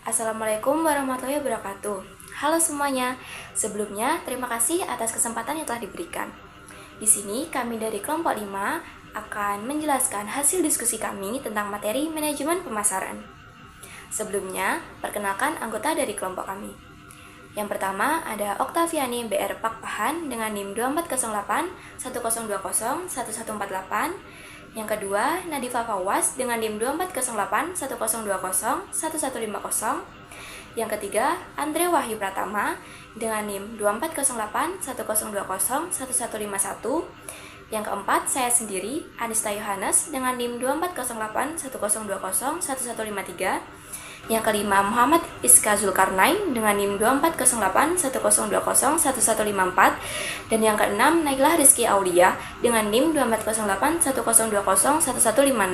Assalamualaikum warahmatullahi wabarakatuh. Halo semuanya. Sebelumnya, terima kasih atas kesempatan yang telah diberikan. Di sini kami dari kelompok 5 akan menjelaskan hasil diskusi kami tentang materi manajemen pemasaran. Sebelumnya, perkenalkan anggota dari kelompok kami. Yang pertama ada Oktaviani BR Pakpahan dengan NIM 2408 1020 1148. Yang kedua, Nadifa Fawas dengan NIM 2408 1020 1150. Yang ketiga, Andre Wahyu Pratama dengan NIM 2408 1020 1151. Yang keempat, saya sendiri, Anista Yohanes dengan NIM 2408 1020 1153. Yang kelima, Muhammad Iska Zulkarnain dengan NIM 2408 1020 1154. Dan yang keenam, Nailah Rizky Aulia dengan NIM 2408 1020 1156.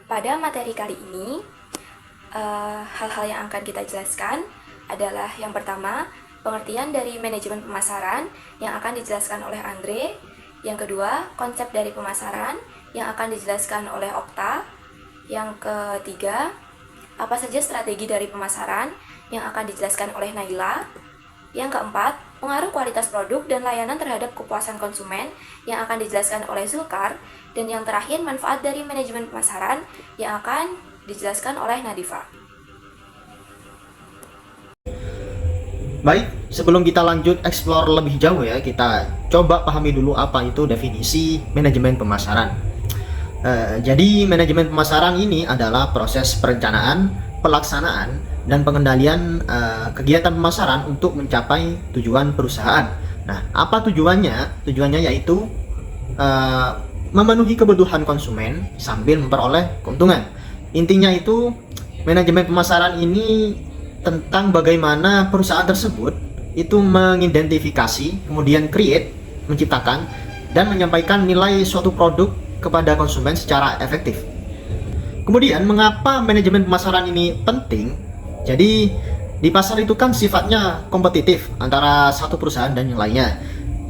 Pada materi kali ini, hal-hal yang akan kita jelaskan adalah yang pertama, pengertian dari manajemen pemasaran yang akan dijelaskan oleh Andre. Yang kedua, konsep dari pemasaran yang akan dijelaskan oleh Okta. Yang ketiga, apa saja strategi dari pemasaran yang akan dijelaskan oleh Naila. Yang keempat, pengaruh kualitas produk dan layanan terhadap kepuasan konsumen yang akan dijelaskan oleh Zulkar. Dan yang terakhir, manfaat dari manajemen pemasaran yang akan dijelaskan oleh Nadifa. Baik, sebelum kita lanjut explore lebih jauh ya, kita coba pahami dulu apa itu definisi manajemen pemasaran. Jadi manajemen pemasaran ini adalah proses perencanaan, pelaksanaan, dan pengendalian kegiatan pemasaran untuk mencapai tujuan perusahaan. Nah, apa tujuannya? Tujuannya yaitu memenuhi kebutuhan konsumen sambil memperoleh keuntungan. Intinya itu manajemen pemasaran ini tentang bagaimana perusahaan tersebut itu mengidentifikasi, kemudian create, menciptakan, dan menyampaikan nilai suatu produk kepada konsumen secara efektif. Kemudian, mengapa manajemen pemasaran ini penting? Jadi, di pasar itu kan sifatnya kompetitif antara satu perusahaan dan yang lainnya.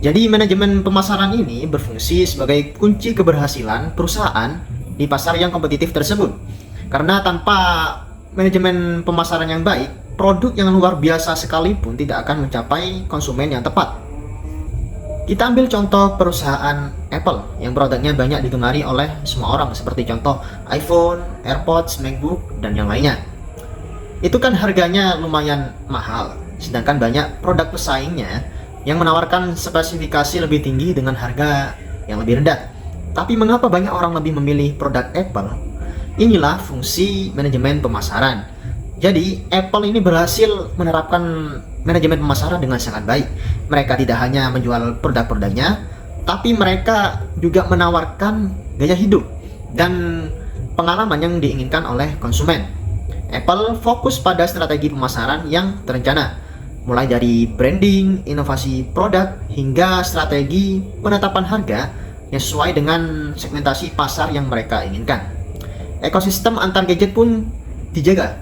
Jadi, manajemen pemasaran ini berfungsi sebagai kunci keberhasilan perusahaan di pasar yang kompetitif tersebut. Karena tanpa manajemen pemasaran yang baik, produk yang luar biasa sekalipun tidak akan mencapai konsumen yang tepat. Kita ambil contoh perusahaan Apple yang produknya banyak digemari oleh semua orang, seperti contoh iPhone, AirPods, MacBook, dan yang lainnya. Itu kan harganya lumayan mahal, sedangkan banyak produk pesaingnya yang menawarkan spesifikasi lebih tinggi dengan harga yang lebih rendah. Tapi mengapa banyak orang lebih memilih produk Apple? Inilah fungsi manajemen pemasaran. Jadi, Apple ini berhasil menerapkan manajemen pemasaran dengan sangat baik. Mereka tidak hanya menjual produk-produknya, tapi mereka juga menawarkan gaya hidup dan pengalaman yang diinginkan oleh konsumen. Apple fokus pada strategi pemasaran yang terencana, mulai dari branding, inovasi produk, hingga strategi penetapan harga yang sesuai dengan segmentasi pasar yang mereka inginkan. Ekosistem antar gadget pun dijaga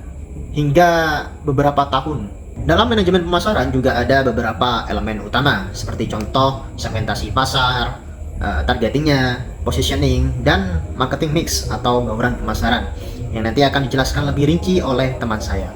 hingga beberapa tahun. Dalam manajemen pemasaran juga ada beberapa elemen utama, seperti contoh segmentasi pasar, targetingnya, positioning, dan marketing mix atau bauran pemasaran, yang nanti akan dijelaskan lebih rinci oleh teman saya.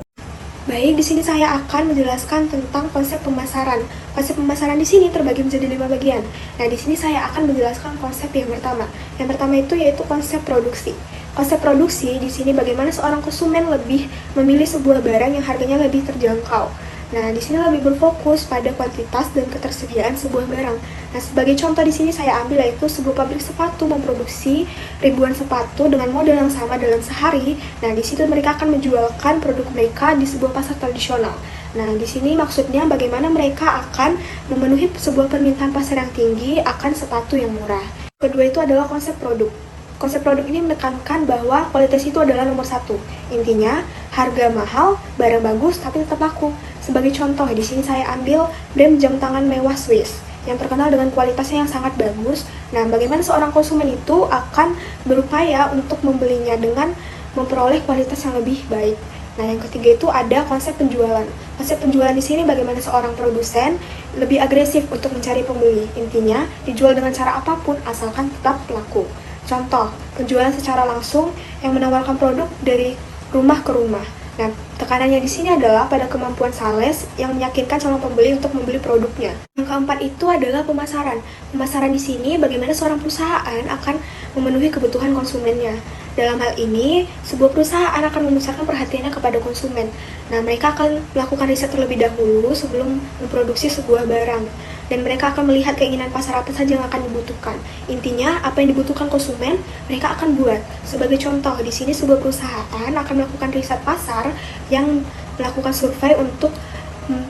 Baik, di sini saya akan menjelaskan tentang konsep pemasaran. Konsep pemasaran di sini terbagi menjadi 5 bagian. Nah, di sini saya akan menjelaskan konsep yang pertama. Yang pertama itu yaitu konsep produksi. Konsep produksi di sini bagaimana seorang konsumen lebih memilih sebuah barang yang harganya lebih terjangkau. Nah, di sini lebih berfokus pada kuantitas dan ketersediaan sebuah barang. Nah, sebagai contoh di sini saya ambil yaitu sebuah pabrik sepatu memproduksi ribuan sepatu dengan model yang sama dalam sehari. Nah, di situ mereka akan menjualkan produk mereka di sebuah pasar tradisional. Nah, di sini maksudnya bagaimana mereka akan memenuhi sebuah permintaan pasar yang tinggi akan sepatu yang murah. Kedua itu adalah konsep produk. Konsep produk ini menekankan bahwa kualitas itu adalah nomor satu. Intinya, harga mahal, barang bagus, tapi tetap laku. Sebagai contoh, di sini saya ambil brand jam tangan mewah Swiss yang terkenal dengan kualitasnya yang sangat bagus. Nah, bagaimana seorang konsumen itu akan berupaya untuk membelinya dengan memperoleh kualitas yang lebih baik. Nah, yang ketiga itu ada konsep penjualan. Konsep penjualan di sini bagaimana seorang produsen lebih agresif untuk mencari pembeli. Intinya, dijual dengan cara apapun asalkan tetap laku. Contoh, penjualan secara langsung yang menawarkan produk dari rumah ke rumah. Nah, tekanannya di sini adalah pada kemampuan sales yang meyakinkan calon pembeli untuk membeli produknya. Yang keempat itu adalah pemasaran. Pemasaran di sini bagaimana seorang perusahaan akan memenuhi kebutuhan konsumennya. Dalam hal ini, sebuah perusahaan akan memusatkan perhatiannya kepada konsumen. Nah, mereka akan melakukan riset terlebih dahulu sebelum memproduksi sebuah barang. Dan mereka akan melihat keinginan pasar apa saja yang akan dibutuhkan. Intinya, apa yang dibutuhkan konsumen, mereka akan buat. Sebagai contoh, di sini sebuah perusahaan akan melakukan riset pasar yang melakukan survei untuk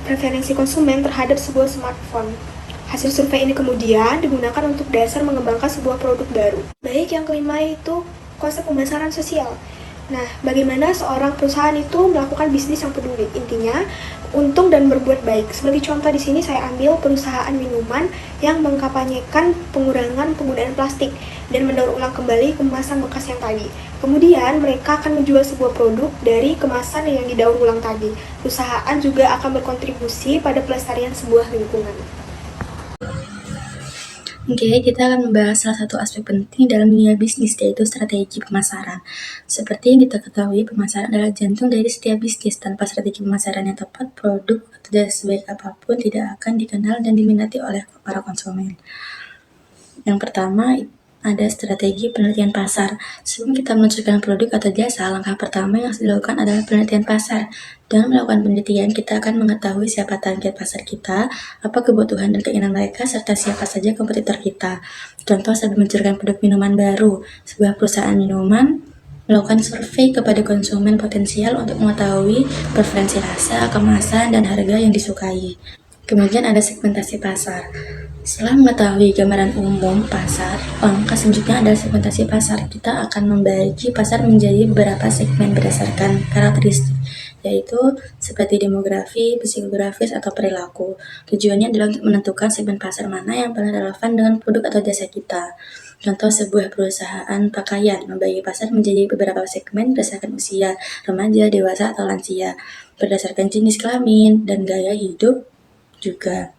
preferensi konsumen terhadap sebuah smartphone. Hasil survei ini kemudian digunakan untuk dasar mengembangkan sebuah produk baru. Baik, yang kelima itu konsep pemasaran sosial. Nah, bagaimana seorang perusahaan itu melakukan bisnis yang peduli? Intinya, untung dan berbuat baik. Sebagai contoh di sini saya ambil perusahaan minuman yang mengkampanyekan pengurangan penggunaan plastik dan mendaur ulang kembali kemasan bekas yang tadi. Kemudian mereka akan menjual sebuah produk dari kemasan yang didaur ulang tadi. Perusahaan juga akan berkontribusi pada pelestarian sebuah lingkungan. Oke, kita akan membahas salah satu aspek penting dalam dunia bisnis, yaitu strategi pemasaran. Seperti yang kita ketahui, pemasaran adalah jantung dari setiap bisnis. Tanpa strategi pemasaran yang tepat, produk atau jasa sebaik apapun tidak akan dikenal dan diminati oleh para konsumen. Yang pertama, ada strategi penelitian pasar. Sebelum kita meluncurkan produk atau jasa, langkah pertama yang harus dilakukan adalah penelitian pasar. Dengan melakukan penelitian, kita akan mengetahui siapa target pasar kita, apa kebutuhan dan keinginan mereka, serta siapa saja kompetitor kita. Contoh, saat meluncurkan produk minuman baru, sebuah perusahaan minuman melakukan survei kepada konsumen potensial untuk mengetahui preferensi rasa, kemasan, dan harga yang disukai. Kemudian ada segmentasi pasar. Setelah mengetahui gambaran umum pasar, langkah selanjutnya adalah segmentasi pasar. Kita akan membagi pasar menjadi beberapa segmen berdasarkan karakteristik, yaitu seperti demografi, psikografis, atau perilaku. Tujuannya adalah untuk menentukan segmen pasar mana yang paling relevan dengan produk atau jasa kita. Contoh, sebuah perusahaan pakaian membagi pasar menjadi beberapa segmen berdasarkan usia, remaja, dewasa, atau lansia, berdasarkan jenis kelamin, dan gaya hidup juga.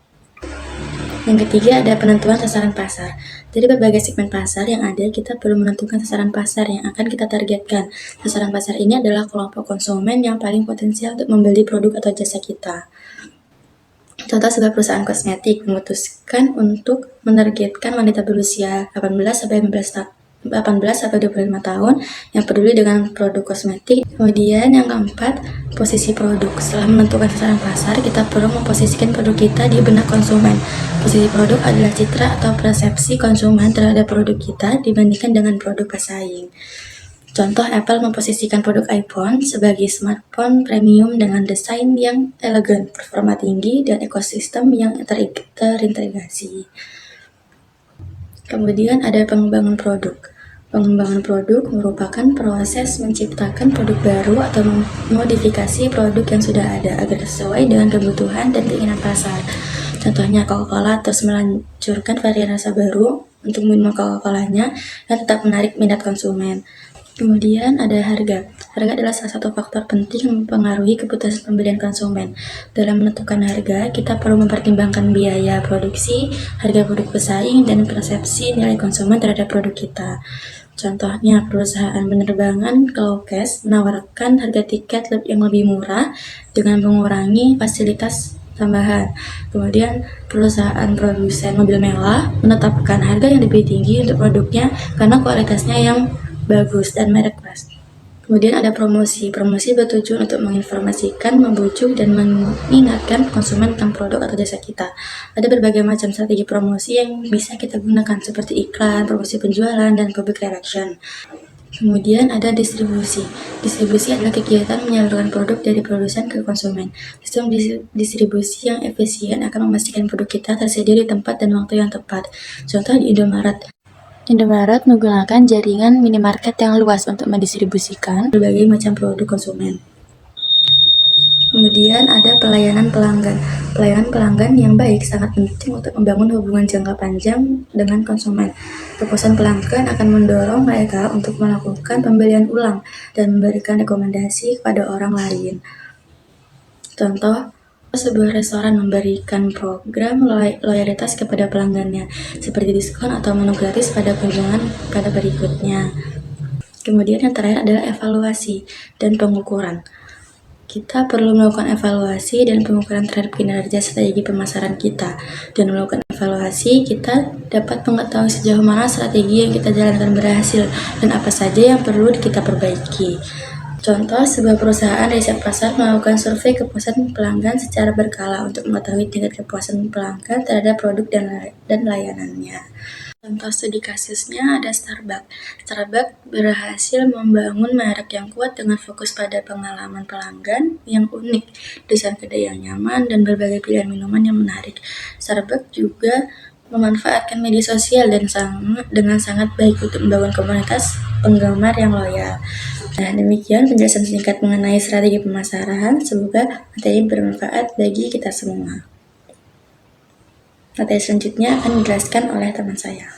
Yang ketiga ada penentuan sasaran pasar. Dari berbagai segmen pasar yang ada, kita perlu menentukan sasaran pasar yang akan kita targetkan. Sasaran pasar ini adalah kelompok konsumen yang paling potensial untuk membeli produk atau jasa kita. Contoh, sebuah perusahaan kosmetik memutuskan untuk menargetkan wanita berusia 18 sampai 25 tahun yang peduli dengan produk kosmetik. Kemudian yang keempat, posisi produk. Setelah menentukan sasaran pasar, kita perlu memposisikan produk kita di benak konsumen. Posisi produk adalah citra atau persepsi konsumen terhadap produk kita dibandingkan dengan produk pesaing. Contoh, Apple memposisikan produk iPhone sebagai smartphone premium dengan desain yang elegan, performa tinggi, dan ekosistem yang terintegrasi. Kemudian ada pengembangan produk. Pengembangan produk merupakan proses menciptakan produk baru atau memodifikasi produk yang sudah ada agar sesuai dengan kebutuhan dan keinginan pasar. Contohnya, Coca-Cola terus meluncurkan varian rasa baru untuk minuman Coca-Colanya yang tetap menarik minat konsumen. Kemudian ada harga. Harga adalah salah satu faktor penting yang mempengaruhi keputusan pembelian konsumen. Dalam menentukan harga, kita perlu mempertimbangkan biaya produksi, harga produk pesaing, dan persepsi nilai konsumen terhadap produk kita. Contohnya, perusahaan penerbangan Cloudcast menawarkan harga tiket yang lebih murah dengan mengurangi fasilitas tambahan. Kemudian, perusahaan produsen mobil mewah menetapkan harga yang lebih tinggi untuk produknya karena kualitasnya yang bagus dan merek kelas. Kemudian ada promosi. Promosi bertujuan untuk menginformasikan, membujuk, dan mengingatkan konsumen tentang produk atau jasa kita. Ada berbagai macam strategi promosi yang bisa kita gunakan seperti iklan, promosi penjualan, dan public relation. Kemudian ada distribusi. Distribusi adalah kegiatan menyalurkan produk dari produsen ke konsumen. Sistem distribusi yang efisien akan memastikan produk kita tersedia di tempat dan waktu yang tepat. Contoh di Indomaret. Indomaret menggunakan jaringan minimarket yang luas untuk mendistribusikan berbagai macam produk konsumen. Kemudian ada pelayanan pelanggan. Pelayanan pelanggan yang baik sangat penting untuk membangun hubungan jangka panjang dengan konsumen. Kepuasan pelanggan akan mendorong mereka untuk melakukan pembelian ulang dan memberikan rekomendasi kepada orang lain. Contoh, Sebuah restoran memberikan program loyalitas kepada pelanggannya, seperti diskon atau menu gratis pada kunjungan pada berikutnya. Kemudian yang terakhir adalah evaluasi dan pengukuran. Kita perlu melakukan evaluasi dan pengukuran terhadap kinerja strategi pemasaran kita. Dan melakukan evaluasi, kita dapat mengetahui sejauh mana strategi yang kita jalankan berhasil dan apa saja yang perlu kita perbaiki. Contoh, sebuah perusahaan riset pasar melakukan survei kepuasan pelanggan secara berkala untuk mengetahui tingkat kepuasan pelanggan terhadap produk dan layanannya. Contoh studi kasusnya ada Starbucks. Starbucks berhasil membangun merek yang kuat dengan fokus pada pengalaman pelanggan yang unik, desain kedai yang nyaman, dan berbagai pilihan minuman yang menarik. Starbucks juga memanfaatkan media sosial dengan sangat baik untuk membangun komunitas penggemar yang loyal. Nah, demikian penjelasan singkat mengenai strategi pemasaran. Semoga materi bermanfaat bagi kita semua. Materi selanjutnya akan dijelaskan oleh teman saya.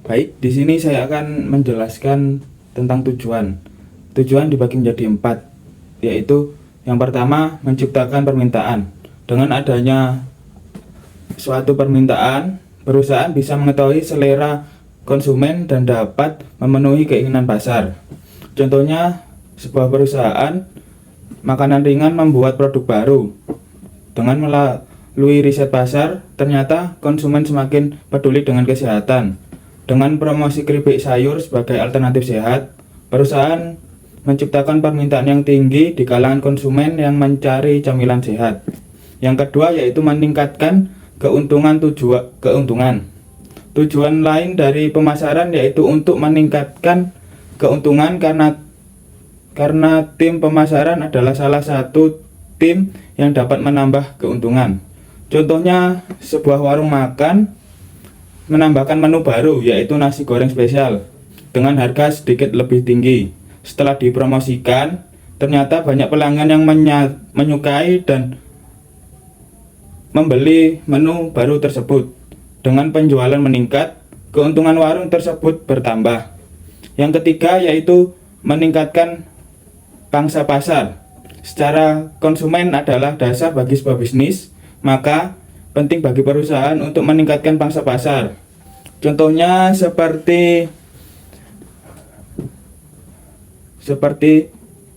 Baik, di sini saya akan menjelaskan tentang tujuan. Tujuan dibagi menjadi 4, yaitu yang pertama menciptakan permintaan. Dengan adanya suatu permintaan, perusahaan bisa mengetahui selera konsumen dan dapat memenuhi keinginan pasar. Contohnya, sebuah perusahaan makanan ringan membuat produk baru. Dengan melalui riset pasar, ternyata konsumen semakin peduli dengan kesehatan. Dengan promosi keripik sayur sebagai alternatif sehat, perusahaan menciptakan permintaan yang tinggi di kalangan konsumen yang mencari camilan sehat. Yang kedua yaitu meningkatkan keuntungan. Tujuan lain dari pemasaran yaitu untuk meningkatkan keuntungan karena tim pemasaran adalah salah satu tim yang dapat menambah keuntungan. Contohnya, sebuah warung makan menambahkan menu baru yaitu nasi goreng spesial dengan harga sedikit lebih tinggi. Setelah dipromosikan, ternyata banyak pelanggan yang menyukai dan membeli menu baru tersebut. Dengan penjualan meningkat, keuntungan warung tersebut bertambah. Yang ketiga yaitu meningkatkan pangsa pasar. Secara konsumen adalah dasar bagi sebuah bisnis, maka penting bagi perusahaan untuk meningkatkan pangsa pasar. Contohnya seperti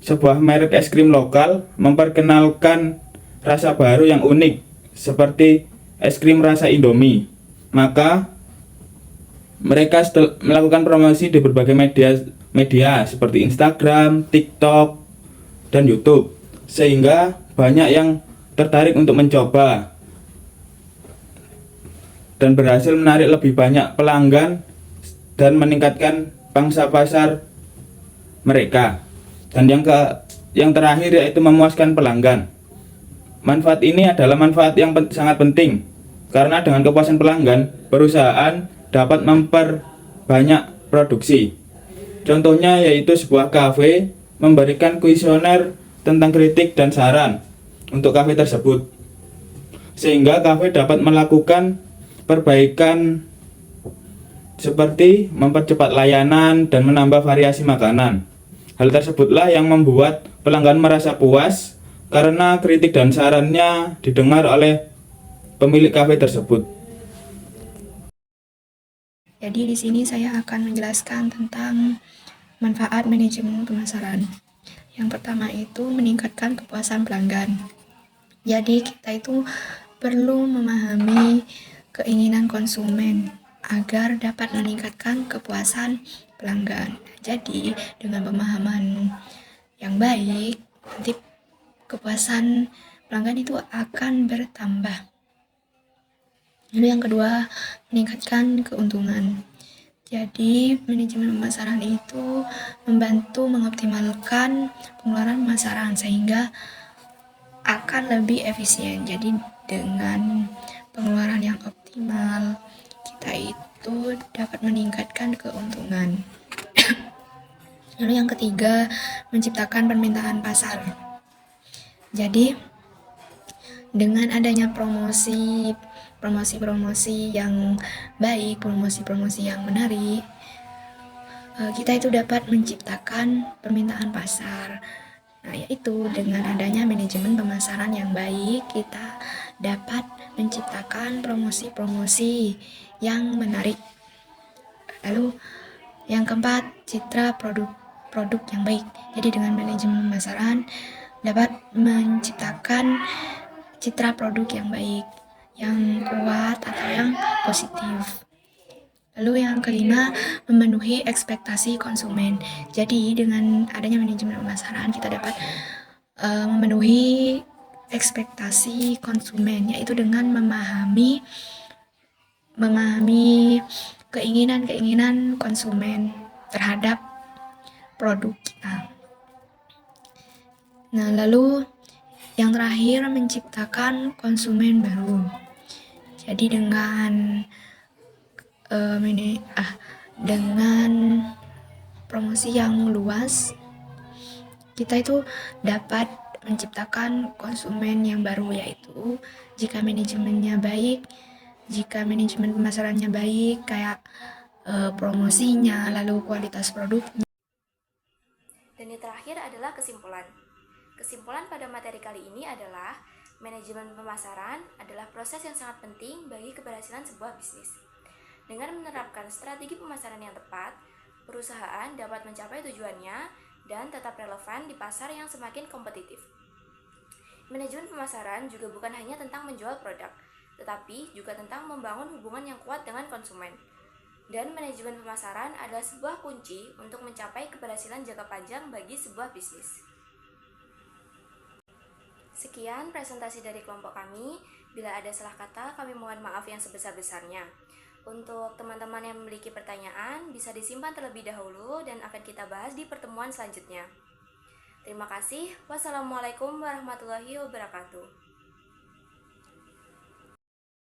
sebuah merek es krim lokal memperkenalkan rasa baru yang unik seperti es krim rasa Indomie. Maka mereka melakukan promosi di berbagai media seperti Instagram, TikTok, dan YouTube, sehingga banyak yang tertarik untuk mencoba dan berhasil menarik lebih banyak pelanggan dan meningkatkan pangsa pasar mereka. Dan yang terakhir yaitu memuaskan pelanggan. Manfaat ini adalah manfaat yang sangat penting karena dengan kepuasan pelanggan, perusahaan dapat memperbanyak produksi. Contohnya yaitu sebuah kafe memberikan kuesioner tentang kritik dan saran untuk kafe tersebut, sehingga kafe dapat melakukan perbaikan seperti mempercepat layanan dan menambah variasi makanan. Hal tersebutlah yang membuat pelanggan merasa puas karena kritik dan sarannya didengar oleh pemilik kafe tersebut. Jadi di sini saya akan menjelaskan tentang manfaat manajemen pemasaran. Yang pertama itu meningkatkan kepuasan pelanggan. Jadi kita itu perlu memahami keinginan konsumen agar dapat meningkatkan kepuasan pelanggan. Jadi dengan pemahaman yang baik, nanti kepuasan pelanggan itu akan bertambah. Lalu yang kedua, meningkatkan keuntungan. Jadi manajemen pemasaran itu membantu mengoptimalkan pengeluaran pemasaran sehingga akan lebih efisien. Jadi dengan pengeluaran yang optimal, kita itu dapat meningkatkan keuntungan. Lalu yang ketiga, menciptakan permintaan pasar. Jadi dengan adanya promosi yang baik, promosi yang menarik, kita itu dapat menciptakan permintaan pasar. Nah, yaitu dengan adanya manajemen pemasaran yang baik, kita dapat menciptakan promosi-promosi yang menarik. Lalu yang keempat, citra produk yang baik. Jadi dengan manajemen pemasaran dapat menciptakan citra produk yang baik, yang kuat atau yang positif. Lalu yang kelima, memenuhi ekspektasi konsumen. Jadi dengan adanya manajemen pemasaran kita dapat memenuhi ekspektasi konsumen, yaitu dengan memahami keinginan-keinginan konsumen terhadap produk kita. Nah, lalu yang terakhir, menciptakan konsumen baru. Jadi dengan dengan promosi yang luas, kita itu dapat menciptakan konsumen yang baru, yaitu jika manajemennya baik, jika manajemen pemasarannya baik, kayak promosinya, lalu kualitas produknya. Dan yang terakhir adalah kesimpulan. Kesimpulan pada materi kali ini adalah manajemen pemasaran adalah proses yang sangat penting bagi keberhasilan sebuah bisnis. Dengan menerapkan strategi pemasaran yang tepat, perusahaan dapat mencapai tujuannya dan tetap relevan di pasar yang semakin kompetitif. Manajemen pemasaran juga bukan hanya tentang menjual produk, tetapi juga tentang membangun hubungan yang kuat dengan konsumen. Dan manajemen pemasaran adalah sebuah kunci untuk mencapai keberhasilan jangka panjang bagi sebuah bisnis. Sekian presentasi dari kelompok kami. Bila ada salah kata, kami mohon maaf yang sebesar-besarnya. Untuk teman-teman yang memiliki pertanyaan, bisa disimpan terlebih dahulu dan akan kita bahas di pertemuan selanjutnya. Terima kasih. Wassalamualaikum warahmatullahi wabarakatuh.